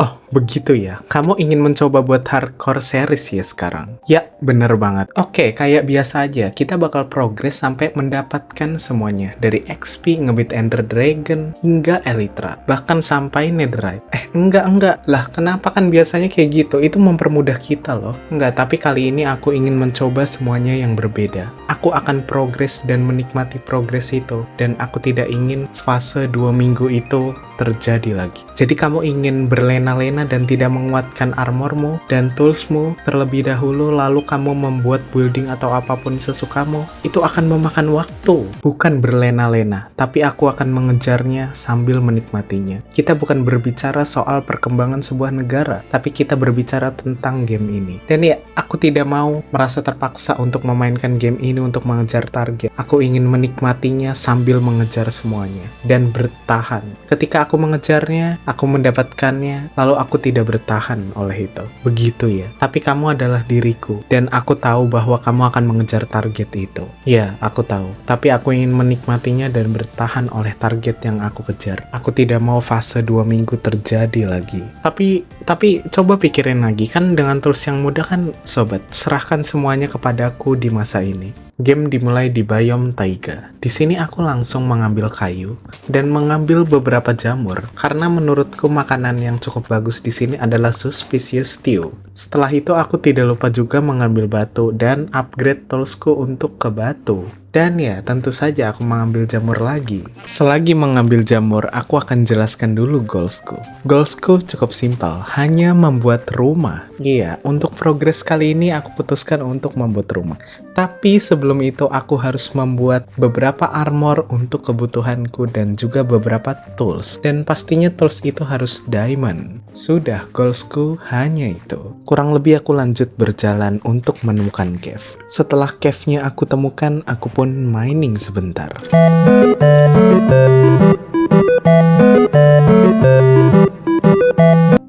Oh, begitu ya. Kamu ingin mencoba buat hardcore series ya sekarang? Ya, bener banget. Oke, kayak biasa aja. Kita bakal progres sampai mendapatkan semuanya. Dari XP, ngebit Ender Dragon, hingga Elytra. Bahkan sampai Netherite. Enggak. Lah, kenapa kan biasanya kayak gitu? Itu mempermudah kita loh. Enggak, tapi kali ini aku ingin mencoba semuanya yang berbeda. Aku akan progres dan menikmati progres itu. Dan aku tidak ingin fase 2 minggu itu terjadi lagi. Jadi kamu ingin berlena-lena dan tidak menguatkan armormu dan toolsmu terlebih dahulu, lalu kamu membuat building atau apapun sesukamu. Itu akan memakan waktu. Bukan berlena-lena, tapi aku akan mengejarnya sambil menikmatinya. Kita bukan berbicara soal perkembangan sebuah negara, tapi kita berbicara tentang game ini. Dan ya, aku tidak mau merasa terpaksa untuk memainkan game ini untuk mengejar target. Aku ingin menikmatinya sambil mengejar semuanya dan bertahan. Ketika aku mengejarnya, aku mendapatkannya, lalu aku tidak bertahan oleh itu. Begitu ya. Tapi kamu adalah diriku, dan aku tahu bahwa kamu akan mengejar target itu. Ya, aku tahu. Tapi aku ingin menikmatinya dan bertahan oleh target yang aku kejar. Aku tidak mau fase 2 minggu terjadi lagi. Tapi coba pikirin lagi, kan dengan tools yang mudah kan, sobat. Serahkan semuanya kepadaku di masa ini. Game dimulai di biome taiga. Di sini aku langsung mengambil kayu dan mengambil beberapa jamur karena menurutku makanan yang cukup bagus di sini adalah suspicious stew. Setelah itu aku tidak lupa juga mengambil batu dan upgrade toolsku untuk ke batu. Dan ya, tentu saja aku mengambil jamur lagi. Selagi mengambil jamur, aku akan jelaskan dulu goalsku. Goalsku cukup simpel, hanya membuat rumah. Iya, untuk progres kali ini aku putuskan untuk membuat rumah. Tapi sebelum itu aku harus membuat beberapa armor untuk kebutuhanku dan juga beberapa tools. Dan pastinya tools itu harus diamond. Sudah, goalsku hanya itu. Kurang lebih aku lanjut berjalan untuk menemukan cave. Setelah cave-nya aku temukan, aku pun mining sebentar.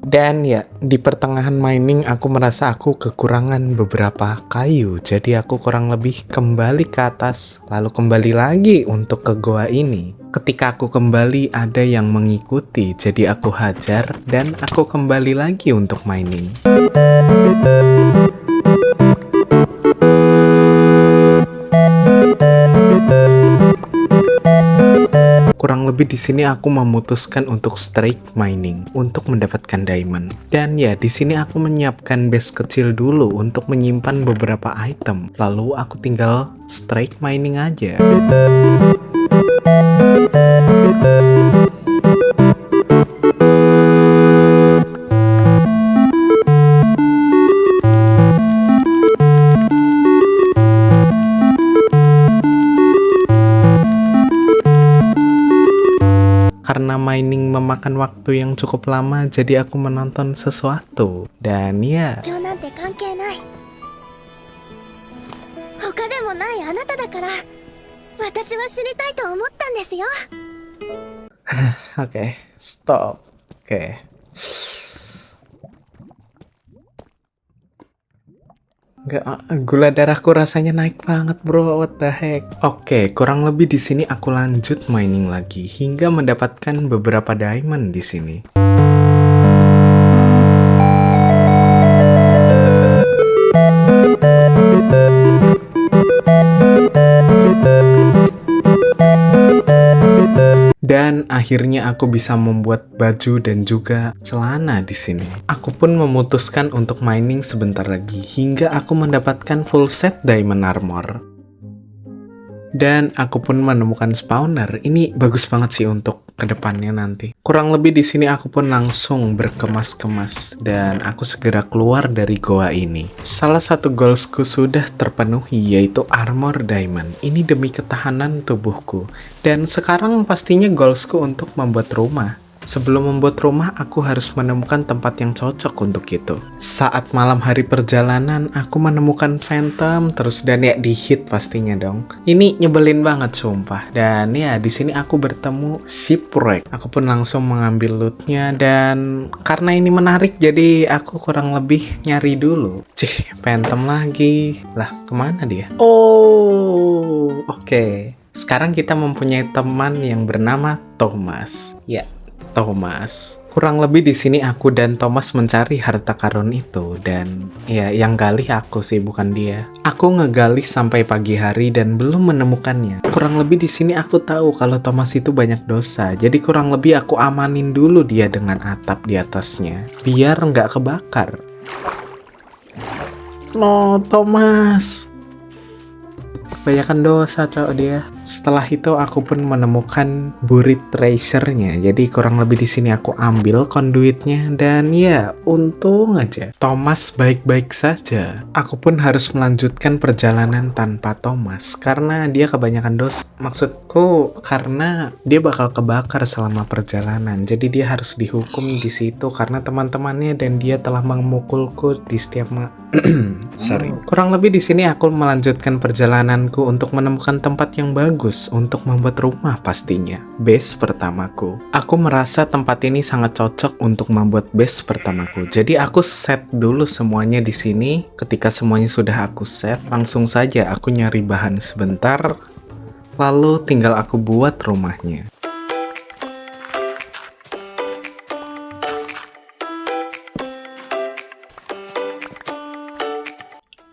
Dan ya, di pertengahan mining aku merasa aku kekurangan beberapa kayu. Jadi aku kurang lebih kembali ke atas, lalu kembali lagi untuk ke goa ini. Ketika aku kembali, ada yang mengikuti, jadi aku hajar dan aku kembali lagi untuk mining. Kurang lebih di sini aku memutuskan untuk strike mining untuk mendapatkan diamond. Dan ya, di sini aku menyiapkan base kecil dulu untuk menyimpan beberapa item. Lalu aku tinggal strike mining aja. Karena mining memakan waktu yang cukup lama, jadi aku menonton sesuatu. Dan ya, 今日なんて関係ない他でもないあなただから私は死にたいと思ったんですよ oke, stop. Oke. Gula darahku rasanya naik banget bro, what the heck. Oke, kurang lebih di sini aku lanjut mining lagi hingga mendapatkan beberapa diamond di sini. Dan akhirnya aku bisa membuat baju dan juga celana di sini. Aku pun memutuskan untuk mining sebentar lagi hingga aku mendapatkan full set diamond armor. Dan aku pun menemukan spawner. Ini bagus banget sih untuk kedepannya nanti. Kurang lebih di sini aku pun langsung berkemas-kemas dan aku segera keluar dari goa ini. Salah satu goalsku sudah terpenuhi, yaitu armor diamond. Ini demi ketahanan tubuhku. Dan sekarang pastinya goalsku untuk membuat rumah. Sebelum membuat rumah, aku harus menemukan tempat yang cocok untuk itu. Saat malam hari perjalanan, aku menemukan phantom terus dan ya di-hit pastinya dong. Ini nyebelin banget sumpah. Dan ya di sini aku bertemu shipwreck. Aku pun langsung mengambil lootnya dan karena ini menarik jadi aku kurang lebih nyari dulu. Phantom lagi. Lah, kemana dia? Oh, oke. Sekarang kita mempunyai teman yang bernama Thomas. Ya, Thomas. Kurang lebih di sini aku dan Thomas mencari harta karun itu, dan ya yang gali aku sih, bukan dia. Aku ngegali sampai pagi hari dan belum menemukannya. Kurang lebih di sini aku tahu kalau Thomas itu banyak dosa, jadi kurang lebih aku amanin dulu dia dengan atap di atasnya, biar nggak kebakar. No, Thomas. Kebanyakan dosa cowok dia. Setelah itu aku pun menemukan buried treasure-nya. Jadi kurang lebih di sini aku ambil konduitnya, dan ya untung aja Thomas baik-baik saja. Aku pun harus melanjutkan perjalanan tanpa Thomas karena dia kebanyakan dosa. Maksudku karena dia bakal kebakar selama perjalanan. Jadi dia harus dihukum di situ karena teman-temannya dan dia telah memukulku di setiap sorry. Kurang lebih di sini aku melanjutkan perjalananku untuk menemukan tempat yang bagus untuk membuat rumah pastinya. Base pertamaku. Aku merasa tempat ini sangat cocok untuk membuat base pertamaku. Jadi aku set dulu semuanya di sini. Ketika semuanya sudah aku set, langsung saja aku nyari bahan sebentar. Lalu tinggal aku buat rumahnya.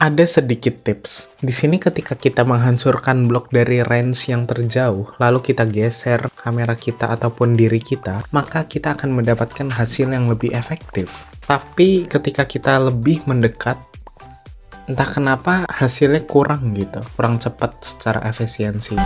Ada sedikit tips. Di sini ketika kita menghancurkan blok dari range yang terjauh, lalu kita geser kamera kita ataupun diri kita, maka kita akan mendapatkan hasil yang lebih efektif. Tapi ketika kita lebih mendekat, entah kenapa hasilnya kurang gitu, kurang cepat secara efisiensi.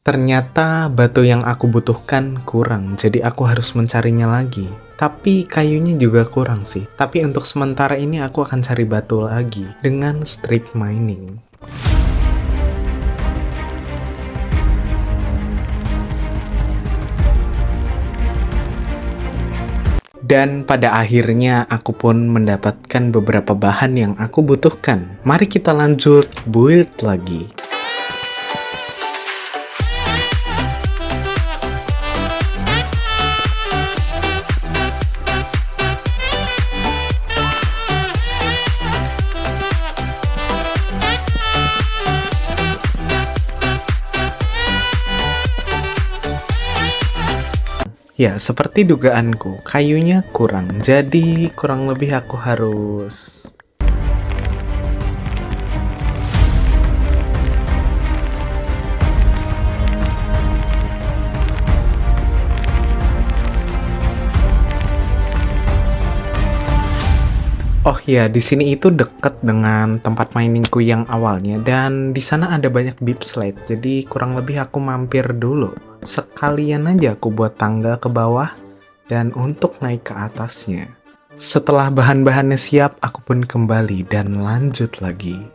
Ternyata batu yang aku butuhkan kurang, jadi aku harus mencarinya lagi. Tapi kayunya juga kurang sih. Tapi untuk sementara ini aku akan cari batu lagi dengan strip mining. Dan pada akhirnya aku pun mendapatkan beberapa bahan yang aku butuhkan. Mari kita lanjut build lagi. Ya, seperti dugaanku, kayunya kurang. Jadi, kurang lebih aku harus... Oh ya, di sini itu deket dengan tempat miningku yang awalnya, dan di sana ada banyak deep slate. Jadi kurang lebih aku mampir dulu. Sekalian aja aku buat tangga ke bawah dan untuk naik ke atasnya. Setelah bahan-bahannya siap, aku pun kembali dan lanjut lagi.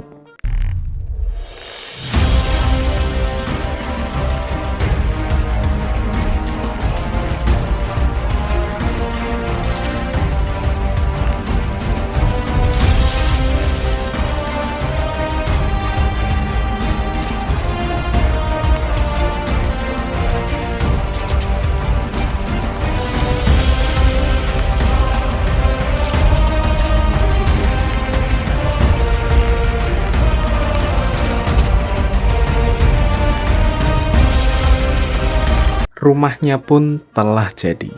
Rumahnya pun telah jadi.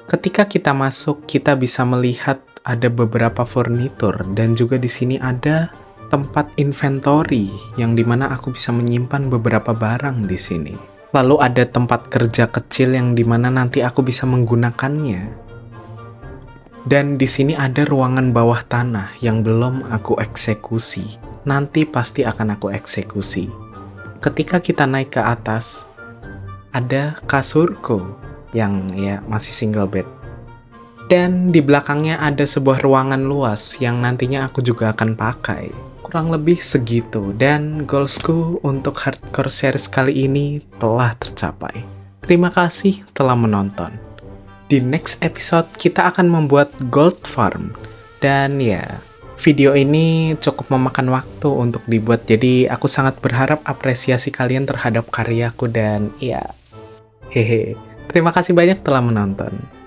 Ketika kita masuk, kita bisa melihat ada beberapa furnitur dan juga di sini ada tempat inventory yang dimana aku bisa menyimpan beberapa barang di sini. Lalu ada tempat kerja kecil yang dimana nanti aku bisa menggunakannya. Dan di sini ada ruangan bawah tanah yang belum aku eksekusi. Nanti pasti akan aku eksekusi. Ketika kita naik ke atas, ada kasurku yang ya masih single bed. Dan di belakangnya ada sebuah ruangan luas yang nantinya aku juga akan pakai. Kurang lebih segitu, dan goalsku untuk hardcore series kali ini telah tercapai. Terima kasih telah menonton. Di next episode kita akan membuat gold farm. Dan ya, Video ini cukup memakan waktu untuk dibuat, jadi aku sangat berharap apresiasi kalian terhadap karyaku dan ya, hehe. Terima kasih banyak telah menonton.